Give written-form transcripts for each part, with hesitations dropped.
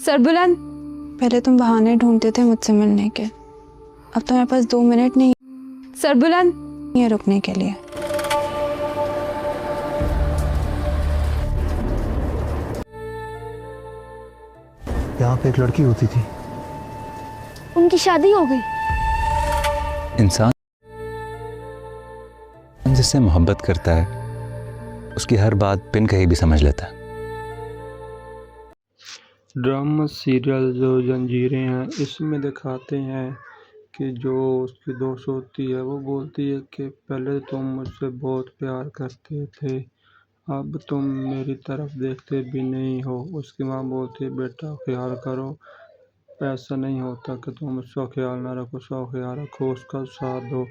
सरबुलंद, पहले तुम बहाने ढूंढते थे मुझसे मिलने के, अब तुम्हारे पास 2 मिनट नहीं सरबुलंद ये रुकने के लिए। यहाँ पे एक लड़की होती थी, उनकी शादी हो गई। इंसान जिससे मोहब्बत करता है उसकी हर बात बिन कही भी समझ लेता है। ड्रामा सीरियल जो जंजीरें हैं, इसमें दिखाते हैं कि जो उसकी दोस्त होती है वो बोलती है कि पहले तुम मुझसे बहुत प्यार करते थे, अब तुम मेरी तरफ देखते भी नहीं हो। उसकी माँ बोलती है बेटा ख्याल करो, ऐसा नहीं होता कि तुम उसका ख्याल ना रखो, उसका ख्याल रखो, उसका साथ दो,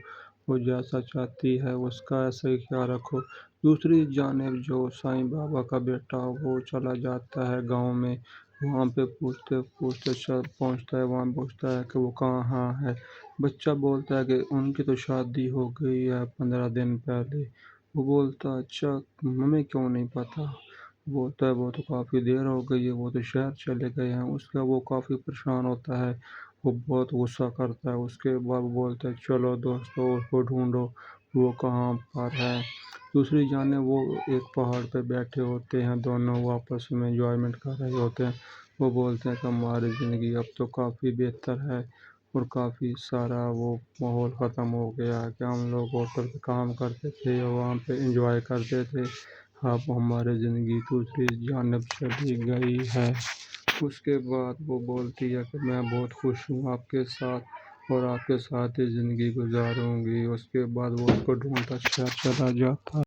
वो जैसा चाहती है उसका ऐसा ही ख्याल रखो। दूसरी जानिब जो साईं बाबा का बेटा वो चला जाता है गांव में, वहाँ पे पूछते पूछते पहुँचता है, वहाँ पूछता है कि वो कहाँ है। बच्चा बोलता है कि उनकी तो शादी हो गई है 15 दिन पहले। वो बोलता अच्छा हमें क्यों नहीं पता। बोलता है वो तो काफ़ी देर हो गई है, वो तो शहर चले गए हैं। उसका वो काफ़ी परेशान होता है, वो बहुत गुस्सा करता है। उसके बाद बोलता है चलो दोस्तों उसको ढूंढो, वो कहाँ पर है। दूसरी जाने वो एक पहाड़ पे बैठे होते हैं, दोनों वो आपस में एंजॉयमेंट कर रहे होते हैं। वो बोलते हैं कि हमारी ज़िंदगी अब तो काफ़ी बेहतर है और काफ़ी सारा वो माहौल ख़त्म हो गया है कि हम लोग होटल पे काम करते थे और वहाँ पे एंजॉय करते थे, अब हमारी ज़िंदगी दूसरी जानिब चली गई है। उसके बाद वो बोलती है कि मैं बहुत खुश हूँ आपके साथ और आपके साथ ही ज़िंदगी गुजारूंगी। उसके बाद वो उसको ढूंढता शहर चला जाता है।